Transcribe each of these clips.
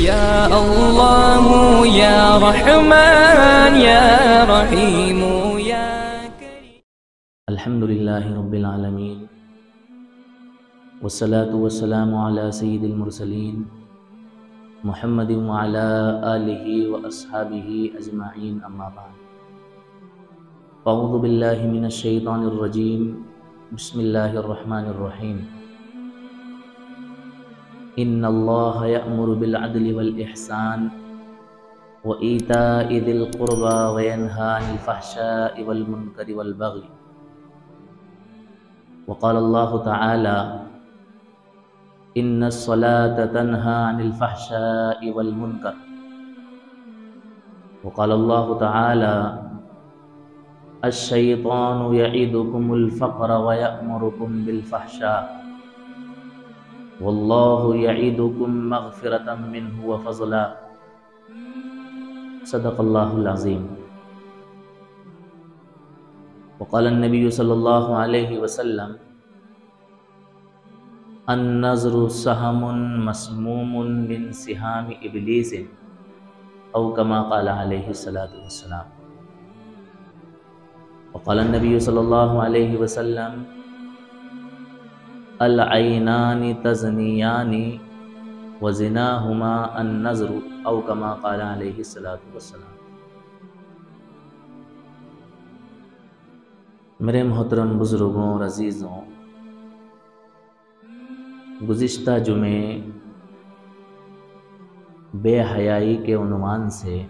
يا الله يا رحمن يا رحيم يا كريم. الحمد لله رب العالمين والصلاة والسلام على سيد المرسلين محمد وعلى آله وأصحابه أجمعين، أما بعد. أعوذ بالله من الشيطان الرجيم، بسم الله الرحمن الرحيم. إن الله يأمر بالعدل والإحسان وإيتاء ذي القربى وينهى عن الفحشاء والمنكر والبغي. وقال الله تعالى: إن الصلاة تنهى عن الفحشاء والمنكر. وقال الله تعالى: الشيطان يعدكم الفقر ويأمركم بالفحشاء والله يعدكم مغفرة منه وفضلا. صدق الله العظيم. وقال النبي صلى الله عليه وسلم: النظر سهم مسموم من سهام إبليس، أو كما قال عليه الصلاة والسلام. وقال النبي صلى الله عليه وسلم: العینان تزنیان وزناہما النظر، او کما قال علیہ الصلوۃ والسلام. میرے محترم بزرگوں اور عزیزوں، گزشتہ جمعے بے حیائی کے عنوان سے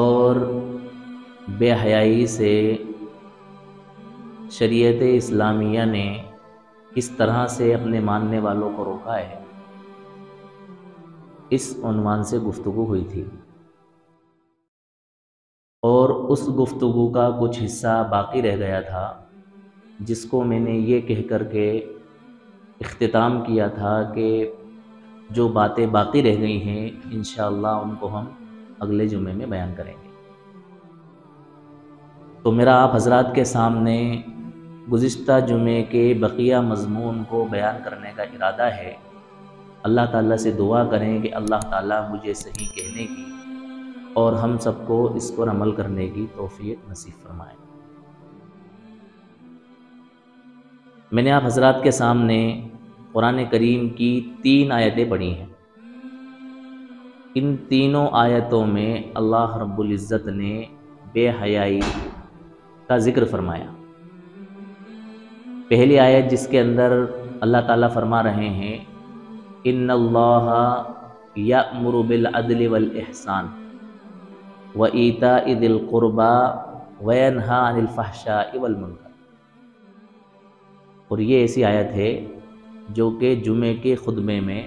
اور بے حیائی سے شریعت اسلامیہ نے کس طرح سے اپنے ماننے والوں کو روکا ہے، اس عنوان سے گفتگو ہوئی تھی، اور اس گفتگو کا کچھ حصہ باقی رہ گیا تھا، جس کو میں نے یہ کہہ کر کے اختتام کیا تھا کہ جو باتیں باقی رہ گئی ہیں انشاءاللہ ان کو ہم اگلے جمعے میں بیان کریں گے. تو میرا آپ حضرات کے سامنے گزشتہ جمعے کے بقیہ مضمون کو بیان کرنے کا ارادہ ہے. اللہ تعالیٰ سے دعا کریں کہ اللہ تعالیٰ مجھے صحیح کہنے کی اور ہم سب کو اس پر عمل کرنے کی توفیق نصیب فرمائے. میں نے آپ حضرات کے سامنے قرآن کریم کی 3 آیتیں پڑھی ہیں. ان تینوں آیتوں میں اللہ رب العزت نے بے حیائی کا ذکر فرمایا. پہلی آیت جس کے اندر اللہ تعالیٰ فرما رہے ہیں: ان اللہ یأمر بالعدل والإحسان وإیتاء ذی القربى وینہی عن الفحشاء والمنکر. اور یہ ایسی آیت ہے جو کہ جمعے کے خطبے میں،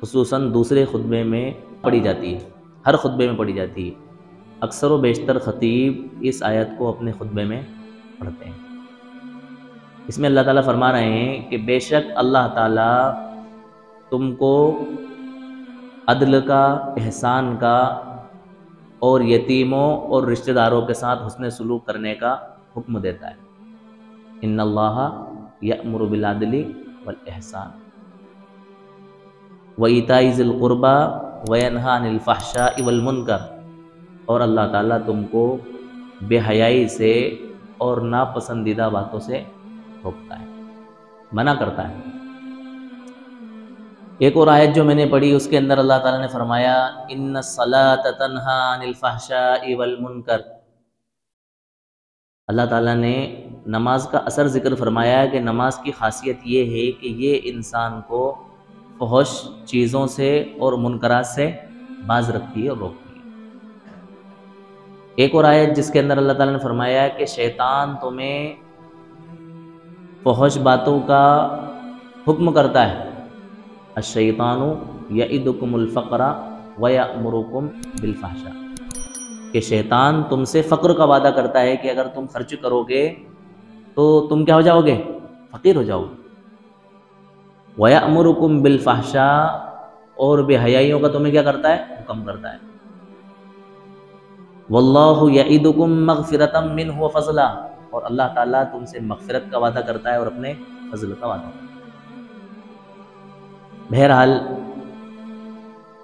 خصوصاً دوسرے خطبے میں پڑھی جاتی ہے، ہر خطبے میں پڑھی جاتی ہے. اکثر و بیشتر خطیب اس آیت کو اپنے خطبے میں پڑھتے ہیں. اس میں اللہ تعالیٰ فرما رہے ہیں کہ بے شک اللہ تعالیٰ تم کو عدل کا، احسان کا اور یتیموں اور رشتہ داروں کے ساتھ حسن سلوک کرنے کا حکم دیتا ہے. ان اللہ یأمر بالعدل والإحسان وإیتاء ذی القربى وینہی عن الفحشاء والمنکر. اور اللہ تعالیٰ تم کو بے حیائی سے اور ناپسندیدہ باتوں سے روکتا ہے، منع کرتا ہے. ایک اور آیت جو میں نے پڑھی اس کے اندر اللہ تعالیٰ نے فرمایا: ان الصلاۃ تنہی عن الفحشاء والمنکر. اللہ تعالیٰ نے نماز کا اثر ذکر فرمایا کہ نماز کی خاصیت یہ ہے کہ یہ انسان کو فحش چیزوں سے اور منکرات سے باز رکھتی ہے اور روکتی ہے. ایک اور آیت جس کے اندر اللہ تعالیٰ نے فرمایا کہ شیطان تمہیں فحش باتوں کا حکم کرتا ہے. الشیطان یعدکم الفقر ویأمرکم بالفحشاء. کہ شیطان تم سے فقر کا وعدہ کرتا ہے کہ اگر تم خرچ کرو گے تو تم کیا ہو جاؤ گے؟ فقیر ہو جاؤ گے. ویأمرکم بالفحشاء. اور بے حیائیوں کا تمہیں کیا کرتا ہے؟ حکم کرتا ہے. واللہ یعدکم مغفرۃ منہ وفضلا. اور اللہ تعالیٰ تم سے مغفرت کا وعدہ کرتا ہے اور اپنے فضل کا وعدہ کرتا ہے. بہرحال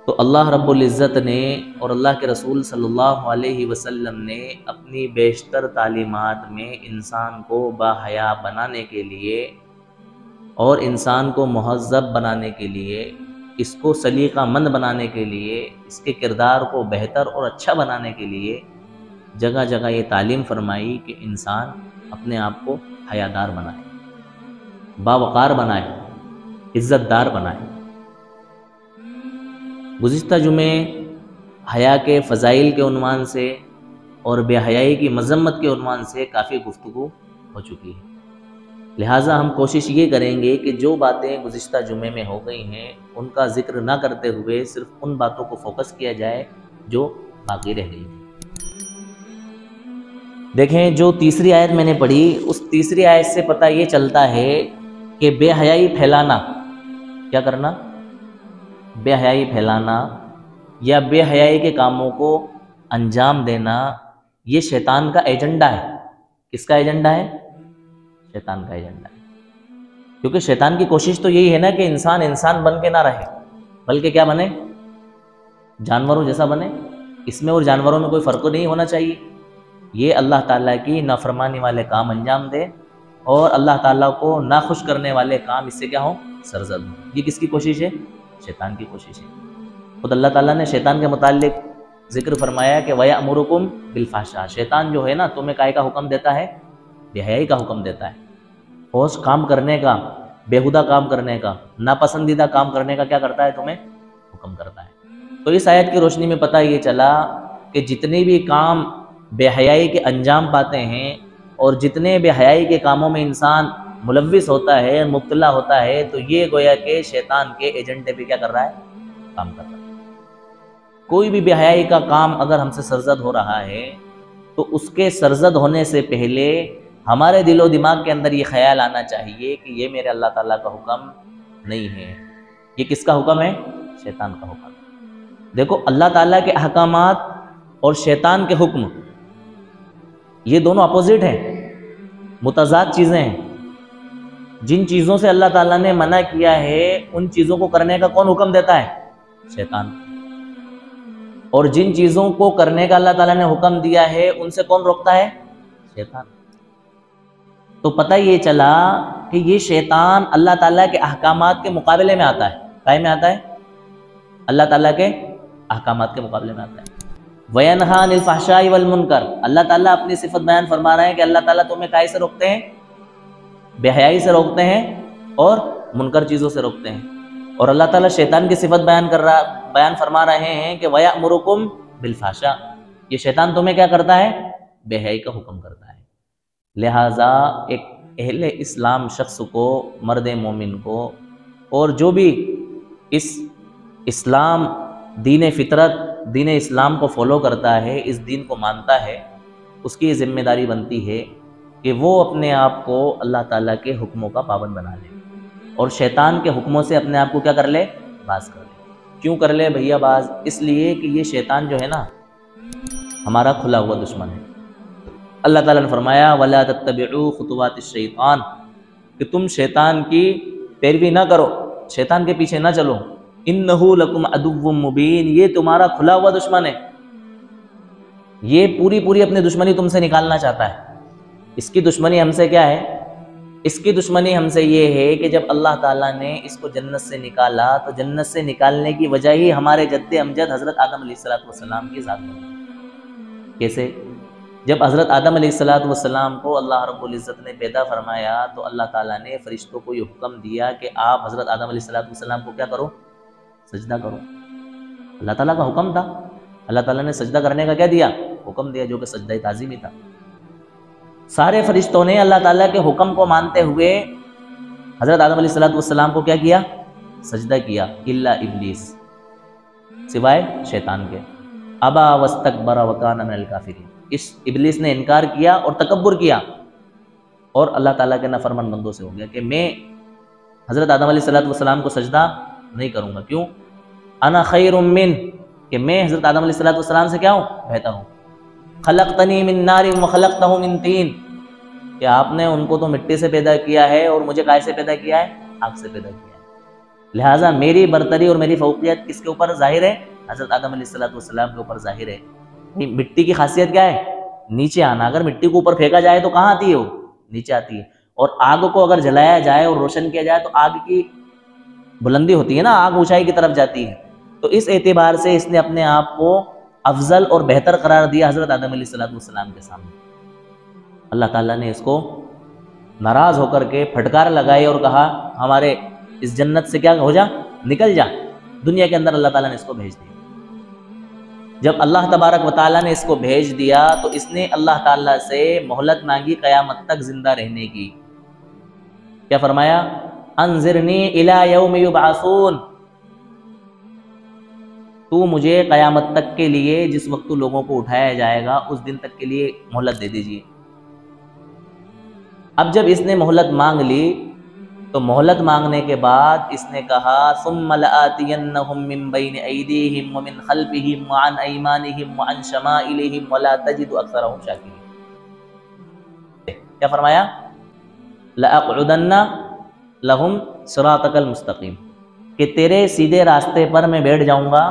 تو اللہ رب العزت نے اور اللہ کے رسول صلی اللہ علیہ وسلم نے اپنی بیشتر تعلیمات میں انسان کو باحیا بنانے کے لیے اور انسان کو مہذب بنانے کے لیے، اس کو سلیقہ مند بنانے کے لیے، اس کے کردار کو بہتر اور اچھا بنانے کے لیے جگہ جگہ یہ تعلیم فرمائی کہ انسان اپنے آپ کو حیادار بنائے، باوقار بنائے، عزت دار بنائے۔ گزشتہ جمعے حیا کے فضائل کے عنوان سے اور بے حیائی کی مذمت کے عنوان سے کافی گفتگو ہو چکی ہے، لہٰذا ہم کوشش یہ کریں گے کہ جو باتیں گزشتہ جمعے میں ہو گئی ہیں ان کا ذکر نہ کرتے ہوئے صرف ان باتوں کو فوکس کیا جائے جو باقی رہ گئی ہیں۔ دیکھیں، جو تیسری آیت میں نے پڑھی، اس تیسری آیت سے پتہ یہ چلتا ہے کہ بے حیائی پھیلانا، کیا کرنا؟ بے حیائی پھیلانا یا بے حیائی کے کاموں کو انجام دینا، یہ شیطان کا ایجنڈا ہے۔ کس کا ایجنڈا ہے؟ شیطان کا ایجنڈا ہے، کیونکہ شیطان کی کوشش تو یہی ہے نا کہ انسان انسان بن کے نہ رہے، بلکہ کیا بنے؟ جانوروں جیسا بنے۔ اس میں اور جانوروں میں کوئی فرق نہیں ہونا چاہیے، یہ اللہ تعالیٰ کی نافرمانی والے کام انجام دے اور اللہ تعالیٰ کو ناخوش کرنے والے کام اس سے کیا ہوں؟ سرزد ہوں۔ یہ کس کی کوشش ہے؟ شیطان کی کوشش ہے۔ خود اللہ تعالیٰ نے شیطان کے متعلق ذکر فرمایا کہ وَيَأْمُرُكُمْ بِالْفَحْشَاءِ، شیطان جو ہے نا تمہیں کائے کا حکم دیتا ہے؟ بے حیائی کا حکم دیتا ہے، فحش کام کرنے کا، بیہودہ کام کرنے کا، ناپسندیدہ کام کرنے کا کیا کرتا ہے؟ تمہیں حکم کرتا ہے۔ تو اس آیت کی روشنی میں پتہ یہ چلا کہ جتنے بھی کام بے حیائی کے انجام پاتے ہیں اور جتنے بے حیائی کے کاموں میں انسان ملوث ہوتا ہے، مبتلا ہوتا ہے، تو یہ گویا کہ شیطان کے ایجنڈے پہ کیا کر رہا ہے؟ کام کر رہا ہے۔ کوئی بھی بے حیائی کا کام اگر ہم سے سرزد ہو رہا ہے تو اس کے سرزد ہونے سے پہلے ہمارے دل و دماغ کے اندر یہ خیال آنا چاہیے کہ یہ میرے اللہ تعالیٰ کا حکم نہیں ہے، یہ کس کا حکم ہے؟ شیطان کا حکم ہے۔ دیکھو، اللہ تعالیٰ کے احکامات اور شیطان کے حکم، یہ دونوں اپوزٹ ہیں، متضاد چیزیں ہیں۔ جن چیزوں سے اللہ تعالیٰ نے منع کیا ہے ان چیزوں کو کرنے کا کون حکم دیتا ہے؟ شیطان۔ اور جن چیزوں کو کرنے کا اللہ تعالیٰ نے حکم دیا ہے ان سے کون روکتا ہے؟ شیطان۔ تو پتہ یہ چلا کہ یہ شیطان اللہ تعالیٰ کے احکامات کے مقابلے میں آتا ہے۔ کائے میں آتا ہے؟ اللہ تعالیٰ کے احکامات کے مقابلے میں آتا ہے۔ وَيَنْهَا عَنِ الْفَحْشَاءِ وَالْمُنْكَرِ، اللہ تعالیٰ اپنی صفت بیان فرما رہے ہیں کہ اللہ تعالیٰ تمہیں کائے سے روکتے ہیں؟ بے حیائی سے روکتے ہیں اور منکر چیزوں سے روکتے ہیں۔ اور اللہ تعالیٰ شیطان کی صفت بیان فرما رہے ہیں کہ وَيَأْمُرُكُمْ بِالْفَحْشَاءِ، یہ شیطان تمہیں کیا کرتا ہے؟ بے حیائی کا حکم کرتا ہے۔ لہٰذا ایک اہل اسلام شخص کو، مرد مومن کو، اور جو بھی اس اسلام، دین فطرت، دین اسلام کو فالو کرتا ہے، اس دین کو مانتا ہے، اس کی یہ ذمہ داری بنتی ہے کہ وہ اپنے آپ کو اللہ تعالیٰ کے حکموں کا پابند بنا لے اور شیطان کے حکموں سے اپنے آپ کو کیا کر لے؟ باز کر لے۔ کیوں کر لے بھیا باز؟ اس لیے کہ یہ شیطان جو ہے نا ہمارا کھلا ہوا دشمن ہے۔ اللہ تعالیٰ نے فرمایا وَلَا تَتَّبِعُوا خُطُوَاتِ الشَّيْطَانِ، کہ تم شیطان کی پیروی نہ کرو، شیطان کے پیچھے نہ چلو۔ إِنَّهُ لَكُمْ عَدُوٌّ مُبِينٌ، یہ تمہارا کھلا ہوا دشمن ہے، یہ پوری اپنی دشمنی تم سے نکالنا چاہتا ہے۔ اس کی دشمنی ہم سے کیا ہے؟ اس کی دشمنی ہم سے یہ ہے کہ جب اللہ تعالیٰ نے اس کو جنت سے نکالا تو جنت سے نکالنے کی وجہ ہی ہمارے جد امجد حضرت آدم علیہ السلام کی ذات بنی۔ کیسے؟ جب حضرت آدم علیہ السلام کو اللہ رب العزت نے پیدا فرمایا تو اللہ تعالیٰ نے فرشتوں کو یہ حکم دیا کہ آپ حضرت آدم علیہ السلام کو کیا کرو؟ سجدہ کرو۔ اللہ تعالیٰ کا حکم تھا، اللہ تعالیٰ نے سجدہ کرنے کا کیا دیا؟ حکم دیا، جو کہ سجدہ تعظیمی تھا۔ سارے فرشتوں نے اللہ تعالیٰ کے حکم کو مانتے ہوئے حضرت آدم علیہ السلام کو کیا کیا؟ سجدہ کیا، الا ابلیس، سوائے شیطان کے۔ ابا واستکبر وکان من الکافرین، اس ابلیس نے انکار کیا اور تکبر کیا اور اللہ تعالیٰ کے نافرمان بندوں سے ہو گیا کہ میں حضرت آدم علیہ السلام کو سجدہ نہیں کروں گا۔ کیوں؟ انا خیر من، کہ میں حضرت آدم علیہ السلام سے کیا ہوں؟ بہتر ہوں۔ خلقتنی من نار وخلقتہ من طین، کہ آپ نے ان کو تو مٹی سے پیدا کیا ہے اور مجھے کائے سے پیدا کیا ہے؟ آگ سے پیدا کیا ہے۔ لہٰذا میری برتری اور میری فوقیت کس کے اوپر ظاہر ہے؟ حضرت آدم علیہ السلام کے اوپر ظاہر ہے۔ مٹی کی خاصیت کیا ہے؟ نیچے آنا۔ اگر مٹی کو اوپر پھینکا جائے تو کہاں آتی ہے وہ؟ نیچے آتی ہے۔ اور آگ کو اگر جلایا جائے اور روشن کیا جائے تو آگ کی بلندی ہوتی ہے نا، آگ اونچائی کی طرف جاتی ہے۔ تو اس اعتبار سے اس نے اپنے آپ کو افضل اور بہتر قرار دیا حضرت آدم علیہ السلام کے سامنے۔ اللہ تعالیٰ نے اس کو ناراض ہو کر کے پھٹکار لگائی اور کہا ہمارے اس جنت سے کیا ہو جا، نکل جا۔ دنیا کے اندر اللہ تعالیٰ نے اس کو بھیج دیا۔ جب اللہ تبارک و تعالیٰ نے اس کو بھیج دیا تو اس نے اللہ تعالیٰ سے مہلت مانگی قیامت تک زندہ رہنے کی۔ کیا فرمایا؟ انظرنی الی یوم یبعثون، تو مجھے قیامت تک کے لیے، جس وقت تو لوگوں کو اٹھایا جائے گا اس دن تک کے لیے مہلت دے دیجیے۔ اب جب اس نے مہلت مانگ لی تو مہلت مانگنے کے بعد اس نے کہا ثم لآتینہم من بین ایدیہم ومن خلفہم وعن ایمانہم وعن شمائلہم ولا تجد اکثرہم شاکرین۔ کیا فرمایا؟ لأقعدن لہم صراطک المستقیم، کہ تیرے سیدھے راستے پر میں بیٹھ جاؤں گا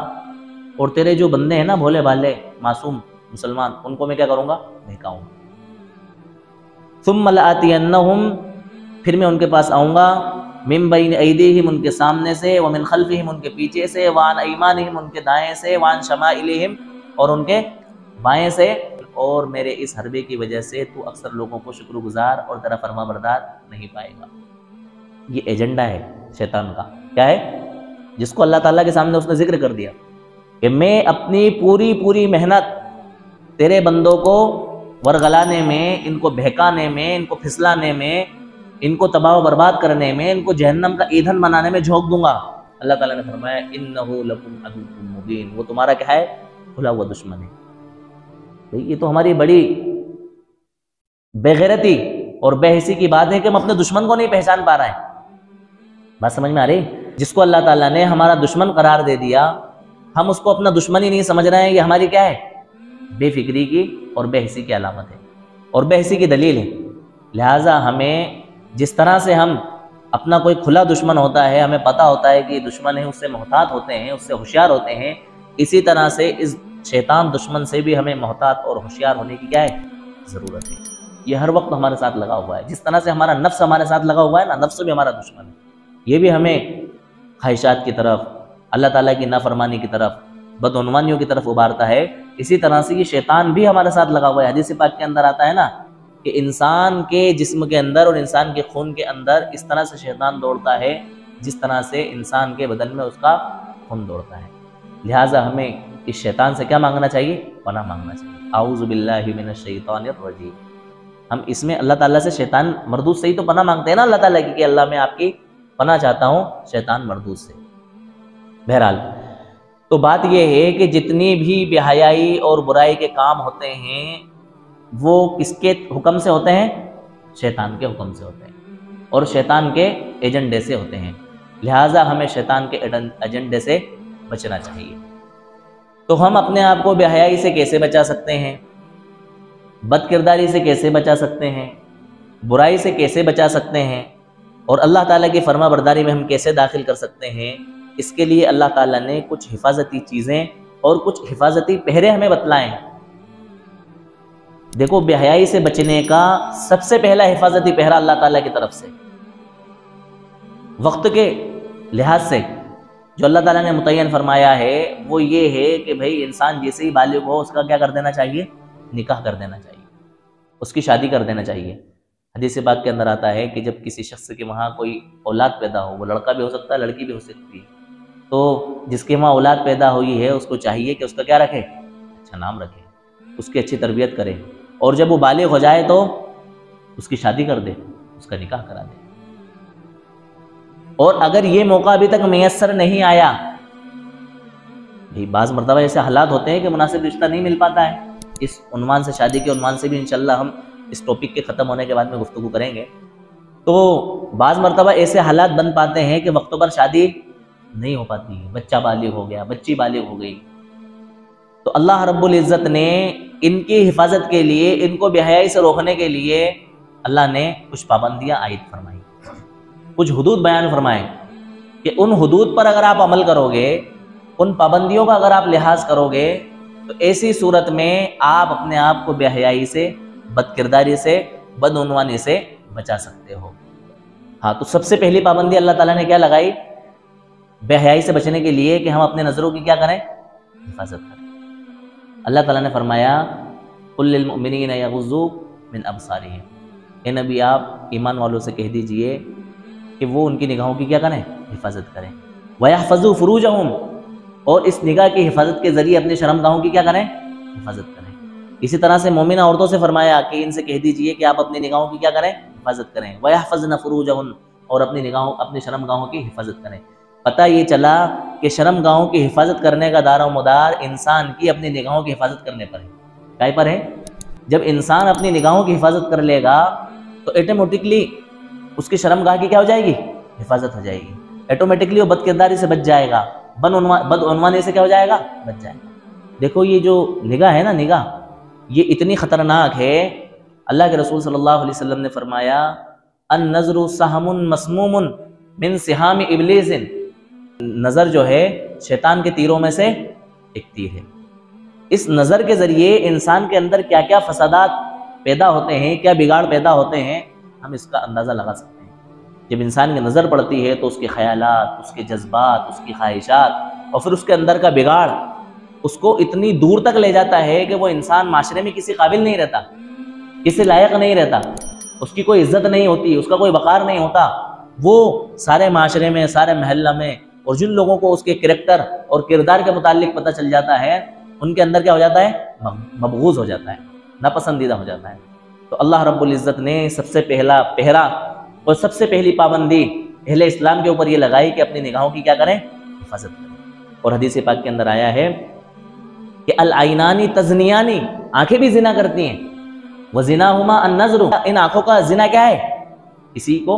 اور تیرے جو بندے ہیں نا بھولے بھالے معصوم مسلمان، ان کو میں کیا کروں گا؟ بہکاؤں گا۔ ثم لآتینہم، پھر میں ان کے پاس آؤں گا، من بین ایدیہم، ان کے سامنے سے، ومن خلفہم، ان کے پیچھے سے، وعن ایمانہم، ان کے دائیں سے، وعن شمائلہم، اور ان کے بائیں سے۔ اور میرے اس حربے کی وجہ سے تو اکثر لوگوں کو شکر گزار اور تیرا فرما بردار نہیں پائے گا۔ یہ ایجنڈا ہے شیطان کا۔ کیا ہے؟ جس کو اللہ تعالیٰ کے سامنے اس نے ذکر کر دیا کہ میں اپنی پوری محنت تیرے بندوں کو ورغلانے میں، ان کو بہکانے میں، ان کو پھسلانے میں، ان کو تباہ و برباد کرنے میں، ان کو جہنم کا ایندھن بنانے میں جھونک دوں گا۔ اللہ تعالیٰ نے فرمایا انہ لکم عدو مبین، وہ تمہارا کیا ہے؟ کھلا ہوا دشمن ہے۔ یہ تو ہماری بڑی بے غیرتی اور بے حسی کی بات ہے کہ ہم اپنے دشمن کو نہیں پہچان پا رہے ہیں۔ بات سمجھ میں آ رہی؟ جس کو اللہ تعالیٰ نے ہمارا دشمن قرار دے دیا، ہم اس کو اپنا دشمن ہی نہیں سمجھ رہے ہیں، یہ ہماری کیا ہے؟ بے فکری کی اور بے حسی کی علامت ہے اور بے حسی کی دلیل ہے۔ لہٰذا ہمیں جس طرح سے ہم اپنا کوئی کھلا دشمن ہوتا ہے، ہمیں پتہ ہوتا ہے کہ یہ دشمن ہے، اس سے محتاط ہوتے ہیں، اس سے ہوشیار ہوتے ہیں، اسی طرح سے اس شیطان دشمن سے بھی ہمیں محتاط اور ہوشیار ہونے کی کیا ہے؟ ضرورت ہے۔ یہ ہر وقت ہمارے ساتھ لگا ہوا ہے۔ جس طرح سے ہمارا نفس ہمارے ساتھ لگا ہوا ہے نا، نفس بھی ہمارا دشمن ہے۔ یہ بھی ہمیں خواہشات کی طرف، اللہ تعالیٰ کی نافرمانی کی طرف، بدعنوانیوں کی طرف ابھارتا ہے۔ اسی طرح سے یہ شیطان بھی ہمارے ساتھ لگا ہوا ہے۔ حدیث پاک کے اندر آتا ہے نا کہ انسان کے جسم کے اندر اور انسان کے خون کے اندر اس طرح سے شیطان دوڑتا ہے جس طرح سے انسان کے بدن میں اس کا خون دوڑتا ہے۔ لہٰذا ہمیں اس شیطان سے کیا مانگنا چاہیے؟ پناہ مانگنا چاہیے۔ اعوذ باللہ من الشیطان الرجیم۔ ہم اس میں اللہ تعالیٰ سے شیطان مردود سے ہی تو پناہ مانگتے ہیں نا اللہ تعالیٰ کی کہ اللہ میں آپ کی پناہ چاہتا ہوں شیطان مردود سے۔ بہرحال تو بات یہ ہے کہ جتنی بھی بے حیائی اور برائی کے کام ہوتے ہیں وہ کس کے حکم سے ہوتے ہیں؟ شیطان کے حکم سے ہوتے ہیں اور شیطان کے ایجنڈے سے ہوتے ہیں۔ لہٰذا ہمیں شیطان کے ایجنڈے سے بچنا چاہیے۔ تو ہم اپنے آپ کو بے حیائی سے کیسے بچا سکتے ہیں؟ بد کرداری سے کیسے بچا سکتے ہیں؟ برائی سے کیسے بچا سکتے ہیں؟ اور اللہ تعالیٰ کی فرما برداری میں ہم کیسے داخل کر سکتے ہیں؟ اس کے لیے اللہ تعالیٰ نے کچھ حفاظتی چیزیں اور کچھ حفاظتی پہرے ہمیں بتلائے ہیں۔ دیکھو، بے حیائی سے بچنے کا سب سے پہلا حفاظتی پہرا اللہ تعالیٰ کی طرف سے وقت کے لحاظ سے جو اللہ تعالیٰ نے متعین فرمایا ہے وہ یہ ہے کہ بھئی انسان جیسے ہی بالغ ہو اس کا کیا کر دینا چاہیے؟ نکاح کر دینا چاہیے، اس کی شادی کر دینا چاہیے۔ حدیث پاک کے اندر آتا ہے کہ جب کسی شخص کے وہاں کوئی اولاد پیدا ہو، وہ لڑکا بھی ہو سکتا ہے، لڑکی بھی ہو سکتی ہے، تو جس کے وہاں اولاد پیدا ہوئی ہے اس کو چاہیے کہ اس کا کیا رکھے؟ اچھا نام رکھے، اس کی اچھی تربیت کرے، اور جب وہ بالغ ہو جائے تو اس کی شادی کر دے، اس کا نکاح کرا دے۔ اور اگر یہ موقع ابھی تک میسر نہیں آیا، بعض مرتبہ ایسے حالات ہوتے ہیں کہ مناسب رشتہ نہیں مل پاتا ہے، اس عنوان سے، شادی کے عنوان سے بھی انشاءاللہ ہم اس ٹاپک کے ختم ہونے کے بعد میں گفتگو کریں گے۔ تو بعض مرتبہ ایسے حالات بن پاتے ہیں کہ وقتوں پر شادی نہیں ہو پاتی ہے، بچہ بالغ ہو گیا، بچی بالغ ہو گئی، تو اللہ رب العزت نے ان کی حفاظت کے لیے، ان کو بے حیائی سے روکنے کے لیے اللہ نے کچھ پابندیاں عائد فرمائی، کچھ حدود بیان فرمائے کہ ان حدود پر اگر آپ عمل کرو گے، ان پابندیوں کا اگر آپ لحاظ کرو گے، تو ایسی صورت میں آپ اپنے آپ کو بے حیائی سے، بد کرداری سے، بدعنوانی سے بچا سکتے ہو۔ ہاں، تو سب سے پہلی پابندی اللہ تعالیٰ نے کیا لگائی؟ بے حیائی سے بچنے کے لیے کہ ہم اپنے نظروں کی کیا کریں؟ حفاظت کریں۔ اللہ تعالیٰ نے فرمایا قُلْ لِلْمُؤْمِنِينَ يَغُضُّوا مِنْ أَبْصَارِهِمْ، اے نبی آپ ایمان والوں سے کہہ دیجئے کہ وہ ان کی نگاہوں کی کیا کریں؟ حفاظت کریں۔ وَيَحْفَظُوا فُرُوجَهُمْ، اور اس نگاہ کی حفاظت کے ذریعے اپنے شرم گاہوں کی کیا کریں؟ حفاظت کریں۔ اسی طرح سے مومنہ عورتوں سے فرمایا کہ ان سے کہہ دیجئے کہ آپ اپنی نگاہوں کی کیا کریں؟ حفاظت کریں۔ وَيَحْفَظْنَ فُرُوجَهُنْ، اور اپنی شرم گاہوں کی حفاظت کریں۔ پتہ یہ چلا کہ شرم گاہوں کی حفاظت کرنے کا دار و مدار انسان کی اپنی نگاہوں کی حفاظت کرنے پر ہے۔ کائے پر ہے؟ جب انسان اپنی نگاہوں کی حفاظت کر لے گا تو ایٹومیٹکلی اس کی شرم گاہ کی کیا ہو جائے گی؟ حفاظت ہو جائے گی۔ ایٹومیٹکلی وہ بد کرداری سے بچ جائے گا، بدعنوانی سے کیا ہو جائے گا؟ بچ جائے گا۔ دیکھو یہ جو نگاہ ہے نا، نگاہ یہ اتنی خطرناک ہے۔ اللہ کے رسول صلی اللہ علیہ وسلم نے فرمایا النظر سہم مسموم من سہام ابلیس، نظر جو ہے شیطان کے تیروں میں سے ایک تیر ہے۔ اس نظر کے ذریعے انسان کے اندر کیا کیا فسادات پیدا ہوتے ہیں، کیا بگاڑ پیدا ہوتے ہیں، ہم اس کا اندازہ لگا سکتے ہیں۔ جب انسان کی نظر پڑتی ہے تو اس کے خیالات، اس کے جذبات، اس کی خواہشات اور پھر اس کے اندر کا بگاڑ اس کو اتنی دور تک لے جاتا ہے کہ وہ انسان معاشرے میں کسی قابل نہیں رہتا، کسی لائق نہیں رہتا، اس کی کوئی عزت نہیں ہوتی، اس کا کوئی وقار نہیں ہوتا۔ وہ سارے معاشرے میں، سارے محلہ میں، اور جن لوگوں کو اس کے کریکٹر اور کردار کے متعلق پتہ چل جاتا ہے، ان کے اندر کیا ہو جاتا ہے؟ مبغوض ہو جاتا ہے، ناپسندیدہ ہو جاتا ہے۔ تو اللہ رب العزت نے سب سے پہلا پہرا اور سب سے پہلی پابندی اہل اسلام کے اوپر یہ لگائی کہ اپنی نگاہوں کی کیا کریں؟ حفاظت کریں۔ اور حدیث پاک کے اندر آیا ہے کہ العینانی تزنیانی، آنکھیں بھی زنا کرتی ہیں، وزناہما النظر، ان آنکھوں کا زنا کیا ہے؟ کسی کو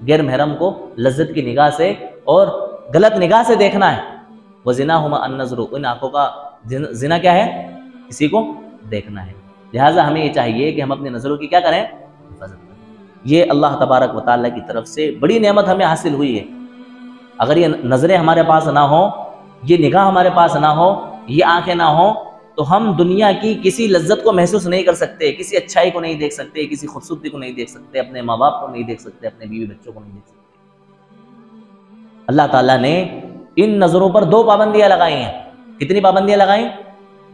غیر محرم کو لذت کی نگاہ سے اور غلط نگاہ سے دیکھنا ہے۔ وزناہما النظر، ان آنکھوں کا زنا کیا ہے؟ کسی کو دیکھنا ہے۔ لہٰذا ہمیں یہ چاہیے کہ ہم اپنے نظروں کی کیا کریں؟ حفاظت کریں۔ یہ اللہ تبارک و تعالیٰ کی طرف سے بڑی نعمت ہمیں حاصل ہوئی ہے۔ اگر یہ نظریں ہمارے پاس نہ ہوں، یہ نگاہ ہمارے پاس نہ ہو، یہ آنکھیں نہ ہوں، تو ہم دنیا کی کسی لذت کو محسوس نہیں کر سکتے، کسی اچھائی کو نہیں دیکھ سکتے، کسی خوبصورتی کو نہیں دیکھ سکتے، اپنے ماں باپ کو نہیں دیکھ سکتے، اپنے بیوی بچوں کو نہیں دیکھ سکتے۔ اللہ تعالیٰ نے ان نظروں پر 2 پابندیاں لگائی ہیں۔ کتنی پابندیاں لگائیں؟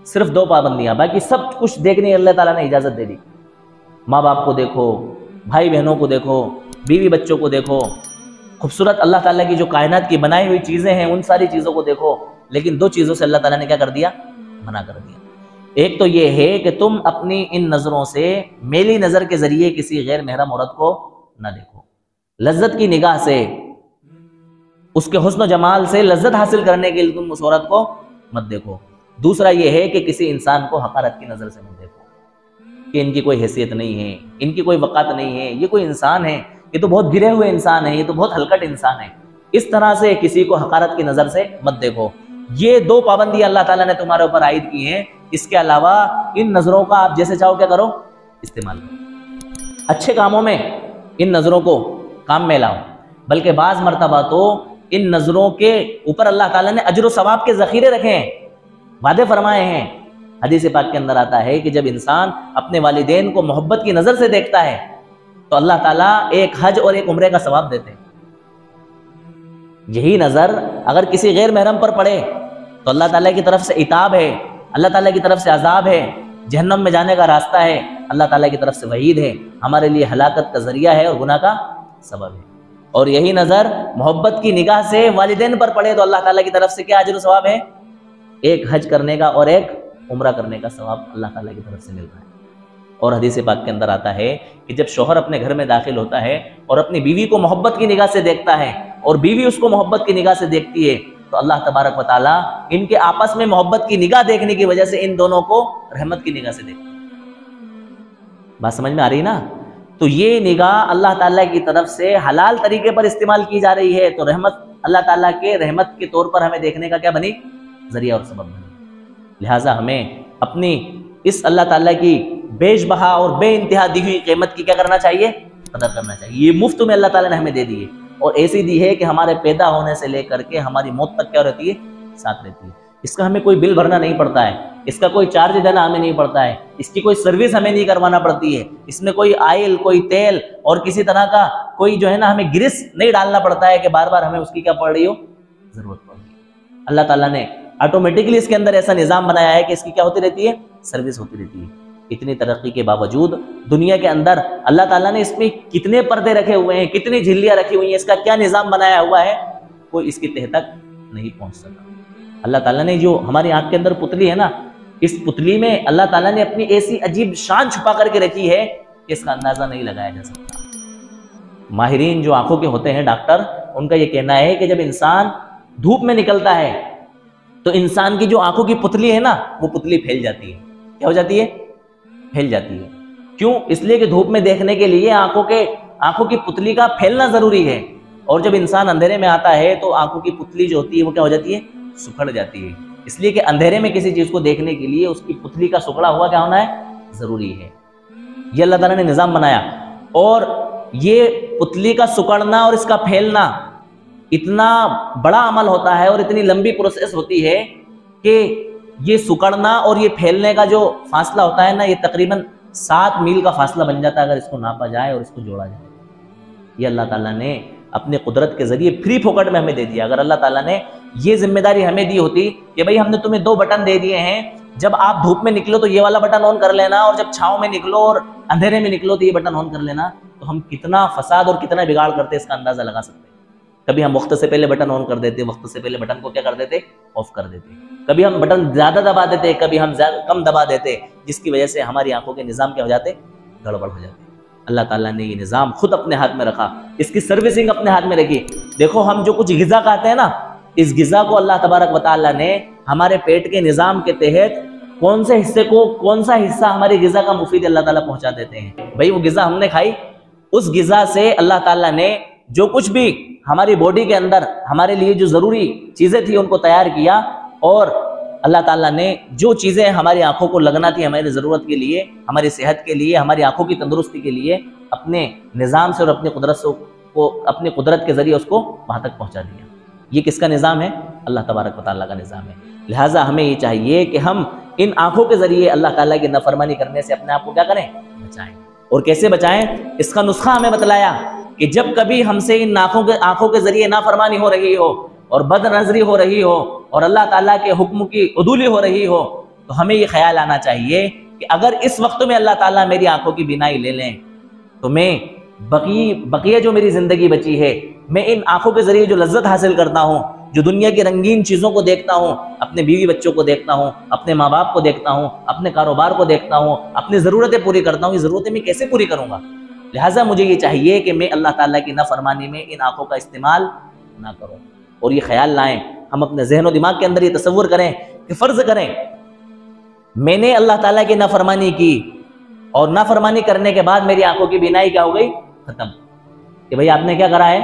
صرف 2 پابندیاں، باقی سب کچھ دیکھنے اللہ تعالیٰ نے اجازت دے دی۔ ماں باپ کو دیکھو، بھائی بہنوں کو دیکھو، بیوی بچوں کو دیکھو، خوبصورت اللہ تعالیٰ کی جو کائنات کی بنائی ہوئی چیزیں ہیں ان ساری چیزوں کو دیکھو، لیکن 2 چیزوں سے اللہ تعالیٰ نے کیا کر دیا؟ منع کر دیا۔ ایک تو یہ ہے کہ تم اپنی ان نظروں سے میلی نظر کے ذریعے کسی غیر محرم عورت کو نہ دیکھو، لذت کی نگاہ سے، اس کے حسن و جمال سے لذت حاصل کرنے کے لیے تم اس عورت کو مت دیکھو۔ دوسرا یہ ہے کہ کسی انسان کو حقارت کی نظر سے مت دیکھو کہ ان کی کوئی حیثیت نہیں ہے، ان کی کوئی وقت نہیں ہے، یہ کوئی انسان ہے، یہ تو بہت گرے ہوئے انسان ہے، یہ تو بہت ہلکٹ انسان ہے، اس طرح سے کسی کو حقارت کی نظر سے مت دیکھو۔ یہ 2 پابندیاں اللہ تعالیٰ نے تمہارے اوپر عائد کی ہیں۔ اس کے علاوہ ان نظروں کا آپ جیسے چاہو کیا کرو؟ استعمال کرو، اچھے کاموں میں ان نظروں کو کام میں لاؤ، بلکہ بعض مرتبہ تو ان نظروں کے اوپر اللہ تعالیٰ نے اجر و ثواب کے ذخیرے رکھے ہیں، وعدے فرمائے ہیں۔ حدیث پاک کے اندر آتا ہے کہ جب انسان اپنے والدین کو محبت کی نظر سے دیکھتا ہے تو اللہ تعالیٰ ایک حج اور ایک عمرے کا ثواب دیتے ہیں۔ یہی نظر اگر کسی غیر محرم پر پڑے تو اللہ تعالیٰ کی طرف سے عتاب ہے، اللہ تعالیٰ کی طرف سے عذاب ہے، جہنم میں جانے کا راستہ ہے، اللہ تعالیٰ کی طرف سے وعید ہے، ہمارے لیے ہلاکت کا ذریعہ ہے اور گناہ کا سبب ہے۔ اور یہی نظر محبت کی نگاہ سے والدین پر پڑے تو اللہ تعالیٰ کی طرف سے کیا اجر و ثواب ہے؟ ایک حج کرنے کا اور ایک عمرہ کرنے کا ثواب اللہ تعالیٰ کی طرف سے مل رہا ہے۔ اور حدیث پاک کے اندر آتا ہے کہ جب شوہر اپنے گھر میں داخل ہوتا ہے اور اپنی بیوی کو محبت کی نگاہ سے دیکھتا ہے اور بیوی اس کو محبت کی نگاہ سے دیکھتی ہے تو اللہ تبارک و تعالیٰ ان کے آپس میں محبت کی نگاہ دیکھنے کی وجہ سے ان دونوں کو رحمت کی نگاہ سے دیکھتا ہے۔ بات سمجھ میں آ رہی نا؟ تو یہ نگاہ اللہ تعالیٰ کی طرف سے حلال طریقے پر استعمال کی جا رہی ہے تو رحمت اللہ تعالیٰ کے رحمت کے طور پر ہمیں دیکھنے کا کیا بنی؟ ذریعہ اور سبب بنی۔ لہٰذا ہمیں اپنی اس اللہ تعالیٰ کی بیش بہا اور بے انتہا دی ہوئی قیمت کی کیا کرنا چاہیے؟ قدر کرنا چاہیے۔ یہ مفت میں اللہ تعالیٰ نے ہمیں دے دی ہے، اور ایسی دی ہے کہ ہمارے پیدا ہونے سے لے کر کے ہماری موت تک کیا رہتی ہے؟ ساتھ رہتی ہے۔ اس کا ہمیں کوئی بل بھرنا نہیں پڑتا ہے، اس کا کوئی چارج دینا ہمیں نہیں پڑتا ہے، اس کی کوئی سروس ہمیں نہیں کروانا پڑتی ہے، اس میں کوئی آئل، کوئی تیل اور کسی طرح کا کوئی جو ہے نا ہمیں گریس نہیں ڈالنا پڑتا ہے کہ بار بار ہمیں اس کی کیا پڑ رہی ہو؟ ضرورت پڑ رہی ہے۔ اللہ تعالیٰ نے آٹومیٹکلی اس کے اندر ایسا نظام بنایا ہے کہ اس کی کیا ہوتی رہتی ہے؟ سروس ہوتی رہتی ہے۔ اتنی ترقی کے باوجود دنیا کے اندر اللہ تعالیٰ نے اس میں کتنے پردے رکھے ہوئے ہیں، کتنی جھلیاں رکھی ہوئی ہیں، اس کا کیا نظام بنایا ہوا ہے، کوئی اس کی تہ تک نہیں پہنچ سکا۔ اللہ تعالیٰ نے جو ہماری آنکھ کے اندر پتلی ہے نا، اس پتلی میں اللہ تعالیٰ نے اپنی ایسی عجیب شان چھپا کر کے رکھی ہے کہ اس کا اندازہ نہیں لگایا جا سکتا۔ ماہرین جو آنکھوں کے ہوتے ہیں، ڈاکٹر، ان کا یہ کہنا ہے کہ جب انسان دھوپ میں نکلتا ہے تو انسان کی جو آنکھوں کی پتلی ہے نا، وہ پتلی پھیل جاتی ہے۔ کیا ہو جاتی ہے؟ پھیل جاتی ہے۔ کیوں؟ اس لیے کہ دھوپ میں دیکھنے کے لیے آنکھوں کی پتلی کا پھیلنا ضروری ہے، اور جب انسان اندھیرے میں آتا ہے تو آنکھوں کی پتلی جو ہوتی ہے وہ کیا ہو جاتی ہے؟ سکڑ جاتی ہے۔ اس لیے کہ اندھیرے میں کسی چیز کو دیکھنے کے لیے اس کی پتلی کا سکڑا ہوا کیا ہونا ہے؟ ضروری ہے۔ یہ اللہ تعالیٰ نے نظام بنایا، اور یہ پتلی کا سکڑنا اور اس کا پھیلنا اتنا بڑا عمل ہوتا ہے اور اتنی لمبی پروسیس ہوتی ہے کہ یہ سکڑنا اور یہ پھیلنے کا جو فاصلہ ہوتا ہے نا، یہ تقریباً 7 میل کا فاصلہ بن جاتا ہے اگر اس کو ناپا جائے اور اس کو جوڑا جائے۔ یہ اللہ تعالیٰ نے اپنے قدرت کے ذریعے فری پھوکٹ میں ہمیں دے دیا۔ اگر اللہ تعالیٰ نے یہ ذمہ داری ہمیں دی ہوتی کہ بھائی ہم نے تمہیں 2 بٹن دے دیے ہیں، جب آپ دھوپ میں نکلو تو یہ والا بٹن آن کر لینا، اور جب چھاؤں میں نکلو اور اندھیرے میں نکلو تو یہ بٹن آن کر لینا، تو ہم کتنا فساد اور کتنا بگاڑ کرتے اس کا اندازہ لگا سکتے ہیں۔ کبھی ہم وقت سے پہلے بٹن آن کر دیتے، وقت سے پہلے بٹن کو کیا کر دیتے؟ آف کر دیتے۔ کبھی ہم بٹن زیادہ دبا دیتے، کبھی ہم کم دبا دیتے، جس کی وجہ سے ہماری آنکھوں کے نظام کیا ہو جاتے؟ گڑبڑ ہو جاتے۔ اللہ تعالیٰ نے یہ نظام خود اپنے ہاتھ میں رکھا، اس کی سروسنگ اپنے ہاتھ میں رکھی۔ دیکھو ہم جو کچھ غذا کھاتے ہیں نا، اس غذا کو اللہ تبارک و تعالیٰ نے ہمارے پیٹ کے نظام کے تحت کون سے حصے کو، کون سا حصہ ہماری غذا کا مفید اللہ تعالیٰ پہنچا دیتے ہیں۔ بھائی وہ غذا ہم نے کھائی، اس غذا سے اللہ تعالیٰ نے جو کچھ بھی ہماری باڈی کے اندر ہمارے لیے جو ضروری چیزیں تھیں ان کو تیار کیا، اور اللہ تعالیٰ نے جو چیزیں ہماری آنکھوں کو لگنا تھی ہماری ضرورت کے لیے، ہماری صحت کے لیے، ہماری آنکھوں کی تندرستی کے لیے، اپنے نظام سے اور اپنی قدرت کے ذریعے اس کو وہاں تک پہنچا دیا۔ یہ کس کا نظام ہے؟ اللہ تبارک و تعالیٰ کا نظام ہے۔ لہٰذا ہمیں یہ چاہیے کہ ہم ان آنکھوں کے ذریعے اللہ تعالیٰ کی نافرمانی کرنے سے اپنے آپ کو کیا کریں؟ بچائیں۔ اور کیسے بچائیں؟ اس کا نسخہ ہمیں بتلایا کہ جب کبھی ہم سے ان آنکھوں کے ذریعے نافرمانی ہو رہی ہو اور بد نظری ہو رہی ہو اور اللہ تعالیٰ کے حکم کی عدولی ہو رہی ہو، تو ہمیں یہ خیال آنا چاہیے کہ اگر اس وقت میں اللہ تعالیٰ میری آنکھوں کی بینائی لے لیں تو میں بقیہ جو میری زندگی بچی ہے، میں ان آنکھوں کے ذریعے جو لذت حاصل کرتا ہوں، جو دنیا کی رنگین چیزوں کو دیکھتا ہوں، اپنے بیوی بچوں کو دیکھتا ہوں، اپنے ماں باپ کو دیکھتا ہوں، اپنے کاروبار کو دیکھتا ہوں، اپنی ضرورتیں پوری کرتا ہوں، یہ ضرورتیں میں کیسے پوری کروں گا؟ لہٰذا مجھے یہ چاہیے کہ میں اللہ تعالیٰ کی نافرمانی میں ان آنکھوں کا استعمال نہ کروں۔ اور یہ خیال لائیں، ہم اپنے ذہن و دماغ کے اندر یہ تصور کریں کہ فرض کریں میں نے اللہ تعالیٰ کی نافرمانی کی، اور نافرمانی کرنے کے بعد میری آنکھوں کی بینائی کیا ہو گئی؟ ختم۔ کہ بھائی آپ نے کیا کرا ہے؟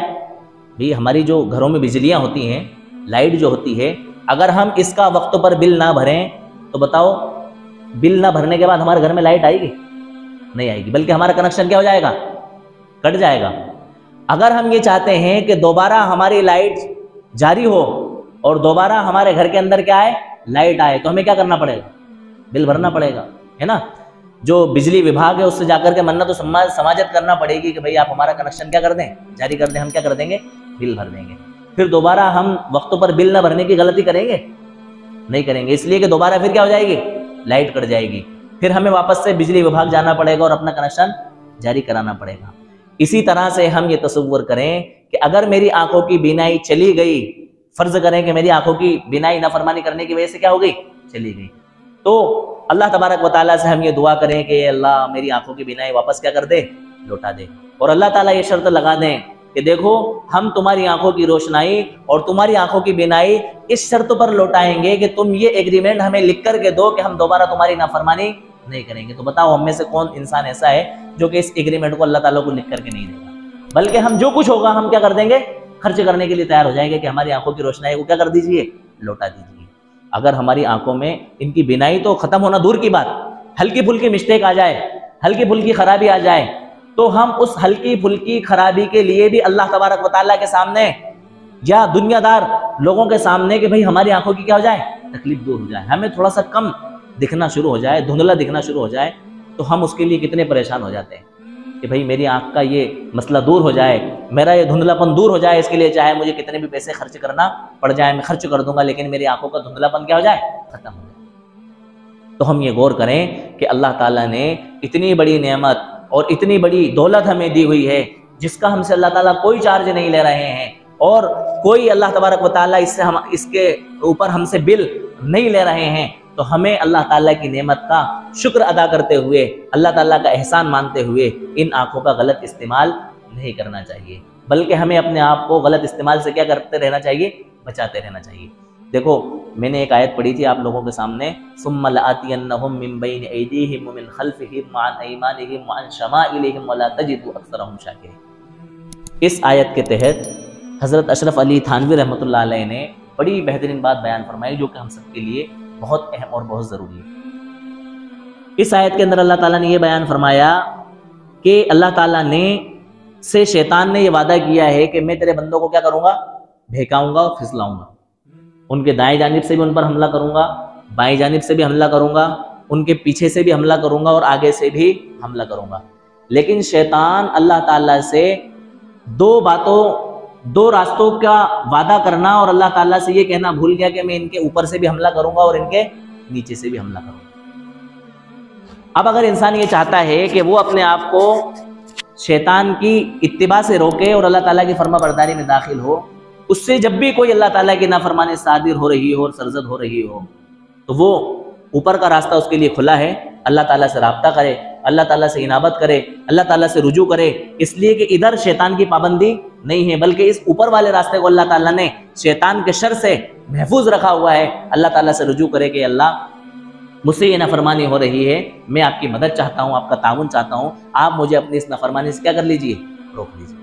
بھائی ہماری جو گھروں میں بجلیاں ہوتی ہیں، لائٹ جو ہوتی ہے، اگر ہم اس کا وقت پر بل نہ بھریں تو بتاؤ بل نہ بھرنے کے بعد ہمارے گھر میں لائٹ آئے گی؟ نہیں آئے گی، بلکہ ہمارا کنیکشن کیا ہو جائے گا؟ کٹ جائے گا۔ اگر ہم یہ چاہتے ہیں کہ دوبارہ ہماری لائٹ جاری ہو اور دوبارہ ہمارے گھر کے اندر کیا آئے؟ لائٹ آئے، تو ہمیں کیا کرنا پڑے گا؟ بل بھرنا پڑے گا، ہے نا؟ جو بجلی وبھاگ ہے اس سے جا کر کے منت و سماجت کرنا پڑے گی کہ بھائی آپ ہمارا کنیکشن کیا کر دیں؟ جاری کر دیں۔ ہم کیا کر دیں گے؟ بل بھر دیں گے۔ پھر دوبارہ ہم وقت پر بل نہ بھرنے کی غلطی کریں گے؟ نہیں کریں گے، اس لیے کہ دوبارہ پھر کیا ہو جائے گی؟ لائٹ کٹ جائے گی، پھر ہمیں واپس سے بجلی وبھاگ جانا پڑے گا اور اپنا کنیکشن جاری کرانا پڑے گا۔ اسی طرح سے ہم یہ تصور کریں کہ اگر میری آنکھوں کی بینائی چلی گئی، فرض کریں کہ میری آنکھوں کی بینائی نافرمانی کرنے کی وجہ سے کیا ہو گئی؟ چلی گئی، تو اللہ تبارک و تعالیٰ سے ہم یہ دعا کریں کہ اللہ میری آنکھوں کی بینائی واپس کیا کر دے؟ لوٹا دے۔ اور اللہ تعالیٰ یہ شرط لگا دیں کہ دیکھو ہم تمہاری آنکھوں کی روشنائی اور تمہاری آنکھوں کی بینائی اس شرط پر لوٹائیں گے کہ تم یہ ایگریمنٹ ہمیں لکھ کر کے دو کہ ہم دوبارہ تمہاری نافرمانی نہیں کریں گے۔ تو بتاؤ ہم میں سے کون انسان ایسا ہے جو کہ اس ایگریمنٹ کو اللہ تعالیٰ کو لکھ کر کے نہیں دے گا؟ بلکہ ہم جو کچھ ہوگا ہم کیا کر دیں گے؟ خرچ کرنے کے لیے تیار ہو جائیں گے کہ ہماری آنکھوں کی روشنائی کو کیا کر دیجئے؟ لوٹا دیجئے۔ اگر ہماری آنکھوں میں ان کی بینائی تو ختم ہونا دور کی بات، ہلکی پھلکی مسٹیک آ جائے، ہلکی پھلکی خرابی آ جائے، تو ہم اس ہلکی پھلکی خرابی کے لیے بھی اللہ تبارک و تعالیٰ کے سامنے یا دنیا دار لوگوں کے سامنے کہ بھئی ہماری آنکھوں کی کیا ہو جائے، تکلیف دور ہو جائے، ہمیں تھوڑا سا کم دکھنا شروع ہو جائے، دھندلا دکھنا شروع ہو جائے، تو ہم اس کے لیے کتنے پریشان ہو جاتے ہیں کہ بھئی میری آنکھ کا یہ مسئلہ دور ہو جائے، میرا یہ دھندلا پن دور ہو جائے، اس کے لیے چاہے مجھے کتنے بھی پیسے خرچ کرنا پڑ جائے میں خرچ کر دوں گا، لیکن میری آنکھوں کا دھندلا پن کیا ہو جائے، ختم ہو جائے۔ تو ہم یہ غور کریں کہ اللہ تعالیٰ نے اتنی بڑی نعمت اور اتنی بڑی دولت ہمیں دی ہوئی ہے، جس کا ہم سے اللہ تعالیٰ کوئی چارج نہیں لے رہے ہیں، اور کوئی اللہ تبارک و تعالیٰ اس کے اوپر ہم سے بل نہیں لے رہے ہیں، تو ہمیں اللہ تعالیٰ کی نعمت کا شکر ادا کرتے ہوئے، اللہ تعالیٰ کا احسان مانتے ہوئے ان آنکھوں کا غلط استعمال نہیں کرنا چاہیے، بلکہ ہمیں اپنے آپ کو غلط استعمال سے کیا کرتے رہنا چاہیے، بچاتے رہنا چاہیے۔ دیکھو میں نے ایک آیت پڑھی تھی آپ لوگوں کے سامنے، ثم لآتینہم من بین ایدیہم ومن خلفہم وعن ایمانہم وعن شمائلہم ولا تجد اکثرہم شاکرین۔ اس آیت کے تحت حضرت اشرف علی تھانوی رحمۃ اللہ علیہ نے بڑی بہترین بات بیان فرمائی، جو کہ ہم سب کے لیے بہت اہم اور بہت ضروری ہے۔ اس آیت کے اندر اللہ تعالیٰ نے یہ بیان فرمایا کہ اللہ تعالیٰ نے سے شیطان نے یہ وعدہ کیا ہے کہ میں تیرے بندوں کو کیا کروں گا، بہکاؤں گا اور پھسلاؤں گا، ان کے دائیں جانب سے بھی ان پر حملہ کروں گا، بائیں جانب سے بھی حملہ کروں گا، ان کے پیچھے سے بھی حملہ کروں گا اور آگے سے بھی حملہ کروں گا۔ لیکن شیطان اللہ تعالیٰ سے دو راستوں کا وعدہ کرنا اور اللہ تعالیٰ سے یہ کہنا بھول گیا کہ میں ان کے اوپر سے بھی حملہ کروں گا اور ان کے نیچے سے بھی حملہ کروں گا۔ اب اگر انسان یہ چاہتا ہے کہ وہ اپنے آپ کو شیطان کی اتباع سے روکے اور اللہ تعالیٰ کی فرما برداری میں داخل ہو، اس سے جب بھی کوئی اللہ تعالیٰ کی نافرمانی صادر ہو رہی ہو اور سرزد ہو رہی ہو، تو وہ اوپر کا راستہ اس کے لیے کھلا ہے، اللہ تعالیٰ سے رابطہ کرے، اللہ تعالیٰ سے انابت کرے، اللہ تعالیٰ سے رجوع کرے، اس لیے کہ ادھر شیطان کی پابندی نہیں ہے، بلکہ اس اوپر والے راستے کو اللہ تعالیٰ نے شیطان کے شر سے محفوظ رکھا ہوا ہے۔ اللہ تعالیٰ سے رجوع کرے کہ اللہ مجھ سے یہ نافرمانی ہو رہی ہے، میں آپ کی مدد چاہتا ہوں، آپ کا تعاون چاہتا ہوں، آپ مجھے اپنی اس نافرمانی سے کیا کر لیجئے، روک لیجئے۔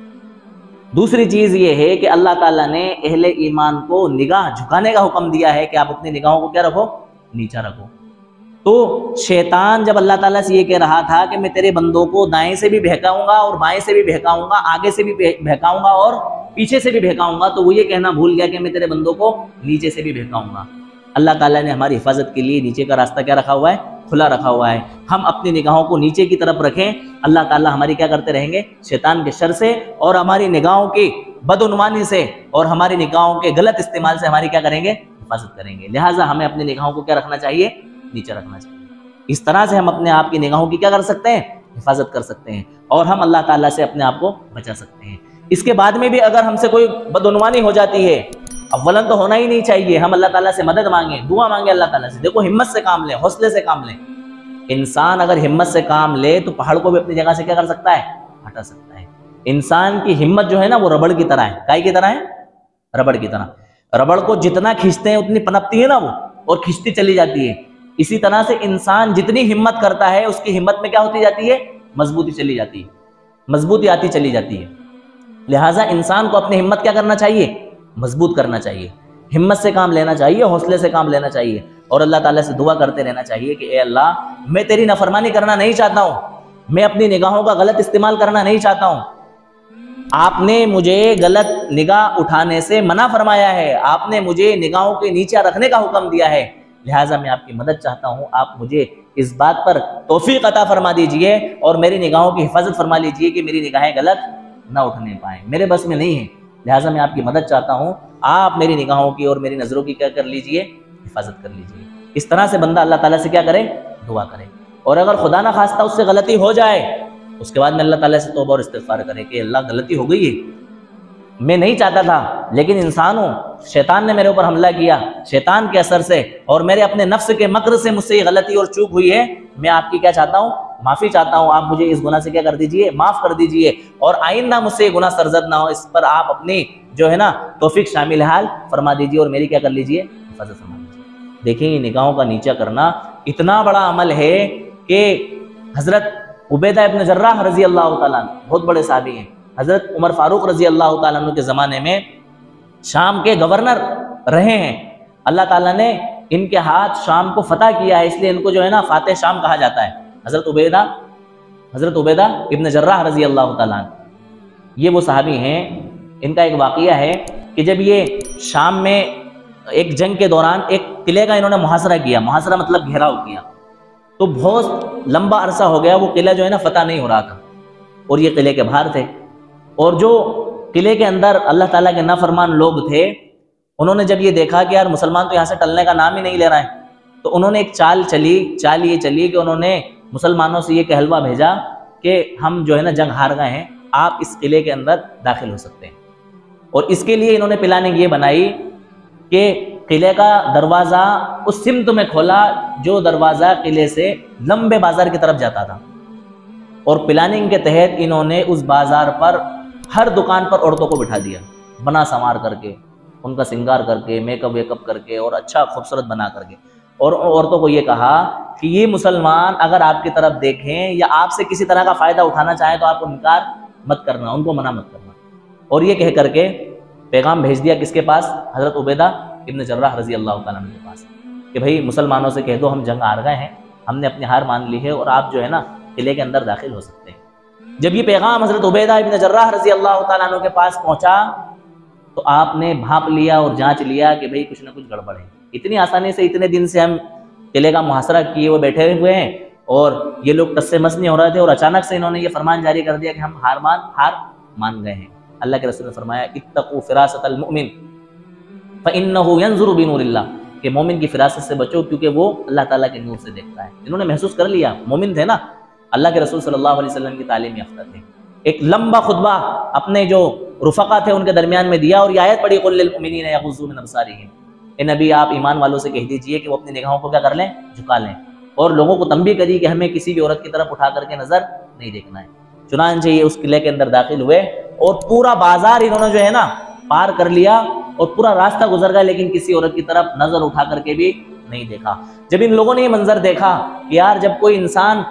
دوسری چیز یہ ہے کہ اللہ تعالیٰ نے اہل ایمان کو نگاہ جھکانے کا حکم دیا ہے کہ آپ اپنی نگاہوں کو کیا رکھو، نیچا رکھو۔ تو شیطان جب اللہ تعالیٰ سے یہ کہہ رہا تھا کہ میں تیرے بندوں کو دائیں سے بھی بہکاؤں گا اور بائیں سے بھی بہکاؤں گا، آگے سے بھی بہکاؤں گا اور پیچھے سے بھی بہکاؤں گا، تو وہ یہ کہنا بھول گیا کہ میں تیرے بندوں کو نیچے سے بھی بہکاؤں گا۔ اللہ تعالیٰ نے ہماری حفاظت کے لیے نیچے کا راستہ کیا رکھا ہوا ہے، کھلا رکھا ہوا ہے۔ ہم اپنی نگاہوں کو نیچے کی طرف رکھیں، اللہ تعالیٰ ہماری کیا کرتے رہیں گے، شیطان کے شر سے اور ہماری نگاہوں کی بدعنوانی سے اور ہماری نگاہوں کے غلط استعمال سے ہماری کیا کریں گے، حفاظت کریں گے۔ لہٰذا ہمیں اپنی نگاہوں کو کیا رکھنا چاہیے، نیچے رکھنا چاہیے۔ اس طرح سے ہم اپنے آپ کی نگاہوں کی کیا کر سکتے ہیں، حفاظت کر سکتے ہیں، اور ہم اللہ تعالیٰ سے اپنے آپ کو بچا سکتے ہیں۔ اس کے بعد میں بھی اگر ہم سے کوئی بدعنوانی ہو جاتی ہے، اولاً تو ہونا ہی نہیں چاہیے، ہم اللہ تعالیٰ سے مدد مانگیں، دعا مانگیں اللہ تعالیٰ سے۔ دیکھو ہمت سے کام لیں، حوصلے سے کام لیں۔ انسان اگر ہمت سے کام لے تو پہاڑ کو بھی اپنی جگہ سے کیا کر سکتا ہے، ہٹا سکتا ہے۔ انسان کی ہمت جو ہے نا وہ ربڑ کی طرح ہے۔ کائی کی طرح ہے، ربڑ کی طرح۔ ربڑ کو جتنا کھینچتے ہیں اتنی پنپتی ہے نا وہ، اور کھینچتی چلی جاتی ہے۔ اسی طرح سے انسان جتنی ہمت کرتا ہے اس کی ہمت میں کیا ہوتی جاتی ہے، مضبوطی چلی جاتی ہے، مضبوطی آتی چلی جاتی ہے۔ لہٰذا انسان کو اپنی ہمت کیا کرنا چاہیے، مضبوط کرنا چاہیے، ہمت سے کام لینا چاہیے، حوصلے سے کام لینا چاہیے، اور اللہ تعالیٰ سے دعا کرتے رہنا چاہیے کہ اے اللہ میں تیری نافرمانی کرنا نہیں چاہتا ہوں، میں اپنی نگاہوں کا غلط استعمال کرنا نہیں چاہتا ہوں، آپ نے مجھے غلط نگاہ اٹھانے سے منع فرمایا ہے، آپ نے مجھے نگاہوں کے نیچے رکھنے کا حکم دیا ہے، لہٰذا میں آپ کی مدد چاہتا ہوں، آپ مجھے اس بات پر توفیق عطا فرما دیجئے اور میری نگاہوں کی حفاظت فرما لیجئے کہ میری نگاہیں غلط نہ اٹھنے پائیں، میرے بس میں نہیں ہے، لہٰذا میں آپ کی مدد چاہتا ہوں، آپ میری نگاہوں کی اور میری نظروں کی کیا کر لیجئے، حفاظت کر لیجئے۔ اس طرح سے بندہ اللہ تعالیٰ سے کیا کرے، دعا کرے، اور اگر خدا نہ خواستہ اس سے غلطی ہو جائے اس کے بعد میں اللہ تعالیٰ سے توبہ اور استغفار کرے کہ اللہ غلطی ہو گئی ہے، میں نہیں چاہتا تھا لیکن انسان ہوں، شیطان نے میرے اوپر حملہ کیا، شیطان کے اثر سے اور میرے اپنے نفس کے مکر سے مجھ سے یہ غلطی اور چوک ہوئی ہے، میں آپ کی کیا چاہتا ہوں، معافی چاہتا ہوں، آپ مجھے اس گناہ سے کیا کر دیجئے، معاف کر دیجئے، اور آئندہ مجھ سے یہ گناہ سرزد نہ ہو، اس پر آپ اپنی جو ہے نا توفیق شامل حال فرما دیجئے اور میری کیا کر لیجئے، حفاظت فرما دیجئے۔ دیکھیں یہ نگاہوں کا نیچا کرنا اتنا بڑا عمل ہے کہ حضرت عبیدہ ابن جراح رضی اللہ تعالیٰ عنہ بہت بڑے صحابی ہیں، حضرت عمر فاروق رضی اللہ تعالیٰ عنہ کے زمانے میں شام کے گورنر رہے ہیں، اللہ تعالیٰ نے ان کے ہاتھ شام کو فتح کیا ہے، اس لیے ان کو جو ہے نا فاتح شام کہا جاتا ہے۔ حضرت عبیدہ حضرت عبیدہ ابن جراح رضی اللہ تعالیٰ عنہ، یہ وہ صحابی ہیں، ان کا ایک واقعہ ہے کہ جب یہ شام میں ایک جنگ کے دوران ایک قلعے کا انہوں نے محاصرہ کیا، محاصرہ مطلب گھیراؤ کیا، تو بہت لمبا عرصہ ہو گیا وہ قلعہ جو ہے نا فتح نہیں ہو رہا تھا، اور یہ قلعے کے باہر تھے، اور جو قلعے کے اندر اللہ تعالیٰ کے نافرمان لوگ تھے، انہوں نے جب یہ دیکھا کہ یار مسلمان تو یہاں سے ٹلنے کا نام ہی نہیں لے رہا ہے، تو انہوں نے ایک چال یہ چلی کہ انہوں نے مسلمانوں سے یہ کہلوا بھیجا کہ ہم جو ہے نا جنگ ہار گئے ہیں، آپ اس قلعے کے اندر داخل ہو سکتے ہیں، اور اس کے لیے انہوں نے پلاننگ یہ بنائی کہ قلعے کا دروازہ اس سمت میں کھولا جو دروازہ قلعے سے لمبے بازار کی طرف جاتا تھا، اور پلاننگ کے تحت انہوں نے اس بازار پر ہر دکان پر عورتوں کو بٹھا دیا، بنا سنوار کر کے، ان کا سنگار کر کے، میک اپ ویک اپ کر کے، اور اچھا خوبصورت بنا کر کے، اور عورتوں کو یہ کہا کہ یہ مسلمان اگر آپ کی طرف دیکھیں یا آپ سے کسی طرح کا فائدہ اٹھانا چاہیں تو آپ کو انکار مت کرنا، ان کو منع مت کرنا، اور یہ کہہ کر کے پیغام بھیج دیا کس کے پاس؟ حضرت عبیدہ ابن جراح رضی اللہ تعالیٰ عنہ کے پاس، کہ بھئی مسلمانوں سے کہہ دو ہم جنگ ہار گئے ہیں، ہم نے اپنی ہار مان لی ہے، اور آپ جو ہے نا قلعے کے اندر داخل ہو سکتے ہیں۔ جب یہ پیغام حضرت عبیدہ ابن جراح رضی اللہ تعالیٰ عنہ کے پاس پہنچا تو آپ نے بھانپ لیا اور جانچ لیا کہ بھئی کچھ نہ کچھ گڑبڑ ہے، اتنی آسانی سے اتنے دن سے ہم قلعے کا محاصرہ کیے ہوئے بیٹھے ہوئے ہیں، اور یہ لوگ ٹس سے مس نہیں ہو رہے تھے، اور اچانک سے انہوں نے یہ فرمان جاری کر دیا کہ ہم ہار مان گئے ہیں۔ اللہ کے رسول نے فرمایا اتقوا فراست المؤمن فإنه ينظر بنور اللہ، کہ مومن کی فراست سے بچو کیونکہ وہ اللہ تعالیٰ کے نور سے دیکھتا ہے۔ انہوں نے محسوس کر لیا، مومن تھے نا، اللہ کے رسول صلی اللہ علیہ وسلم کی تعلیم یافتہ تھے۔ ایک لمبا خطبہ اپنے جو رفقا تھے ان کے درمیان میں دیا، اور یہ آیت پڑھی قل للمؤمنین یغضوا من ابصارہم، اے نبی آپ ایمان والوں سے کہہ دیجئے کہ وہ اپنی نگاہوں کو کیا کر لیں؟ جھکا لیں، اور لوگوں کو تنبیہ کری کہ ہمیں کسی بھی عورت کی طرف اٹھا کر کے نظر نہیں دیکھنا ہے۔ چنانچہ یہ اس قلعے کے اندر داخل ہوئے، اور پورا بازار انہوں نے جو ہے نا پار کر لیا، اور پورا راستہ گزر گیا، لیکن کسی عورت کی طرف نظر اٹھا کر کے بھی نہیں دیکھا۔ جب ان لوگوں نے یہ منظر دیکھا کہ یار جب کوئی انسان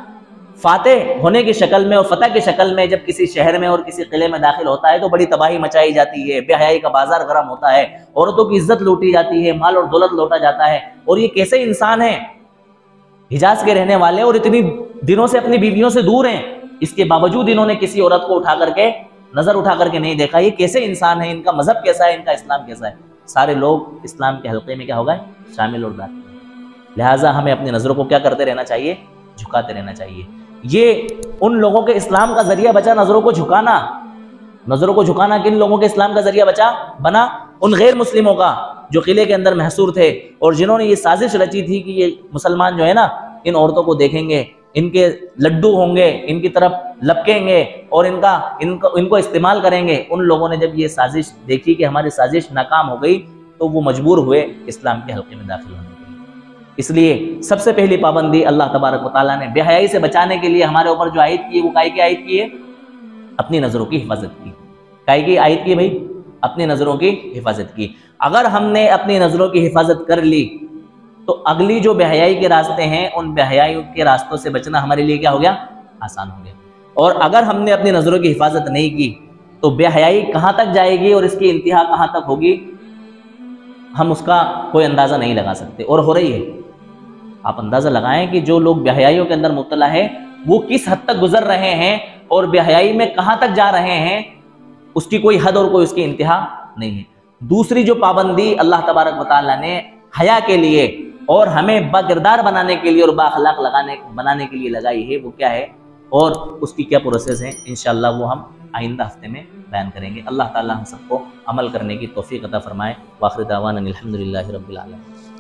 فاتح ہونے کی شکل میں اور فتح کی شکل میں جب کسی شہر میں اور کسی قلعے میں داخل ہوتا ہے تو بڑی تباہی مچائی جاتی ہے، بے حیائی کا بازار گرم ہوتا ہے، عورتوں کی عزت لوٹی جاتی ہے، مال اور دولت لوٹا جاتا ہے، اور یہ کیسے انسان ہیں، حجاز کے رہنے والے اور اتنی دنوں سے اپنی بیویوں سے دور ہیں، اس کے باوجود انہوں نے کسی عورت کو اٹھا کر کے نظر اٹھا کر کے نہیں دیکھا، یہ کیسے انسان ہے، ان کا مذہب کیسا ہے، ان کا اسلام کیسا ہے۔ سارے لوگ اسلام کے حلقے میں کیا ہو گئے؟ شامل اور داخل۔ لہٰذا ہمیں اپنی نظروں کو کیا کرتے رہنا چاہیے؟ جھکاتے رہنا چاہیے۔ یہ ان لوگوں کے اسلام کا ذریعہ بچا، نظروں کو جھکانا۔ نظروں کو جھکانا کن لوگوں کے اسلام کا ذریعہ بنا؟ ان غیر مسلموں کا جو قلعے کے اندر محصور تھے، اور جنہوں نے یہ سازش رچی تھی کہ یہ مسلمان جو ہے نا ان عورتوں کو دیکھیں گے، ان کے لڈو ہوں گے، ان کی طرف لپکیں گے اور ان کو استعمال کریں گے۔ ان لوگوں نے جب یہ سازش دیکھی کہ ہماری سازش ناکام ہو گئی تو وہ مجبور ہوئے اسلام کے حلقے میں داخل ہونے کے لیے۔ اس لیے سب سے پہلی پابندی اللہ تبارک و تعالیٰ نے بے حیائی سے بچانے کے لیے ہمارے اوپر جو عائد کی ہے وہ کائی کی عائد کی ہے؟ اپنی نظروں کی حفاظت کی۔ کائی کی عائد کی بھائی؟ اپنی نظروں کی حفاظت کی۔ اگر ہم نے اپنی نظروں کی حفاظت کر لی تو اگلی جو بے حیائی کے راستے ہیں ان بے حیائی کے راستوں سے بچنا ہمارے لیے کیا ہو گیا؟ آسان ہو گیا۔ اور اگر ہم نے اپنی نظروں کی حفاظت نہیں کی تو بے حیائی کہاں تک جائے گی اور اس کی انتہا کہاں تک ہوگی ہم اس کا کوئی اندازہ نہیں لگا سکتے، اور ہو رہی ہے۔ آپ اندازہ لگائیں کہ جو لوگ بے حیائیوں کے اندر مبتلا ہے وہ کس حد تک گزر رہے ہیں اور بے حیائی میں کہاں تک جا رہے ہیں، اس کی کوئی حد اور کوئی اس کی انتہا نہیں ہے۔ دوسری جو پابندی اللہ تبارک و تعالیٰ نے حیا کے لیے اور ہمیں باکردار بنانے کے لیے اور بااخلاق بنانے کے لیے لگائی ہے وہ کیا ہے اور اس کی کیا پروسیس ہے، انشاءاللہ وہ ہم آئندہ ہفتے میں بیان کریں گے۔ اللہ تعالیٰ ہم سب کو عمل کرنے کی توفیق عطا فرمائے۔ وآخر دعوانا الحمدللہ رب العالمین۔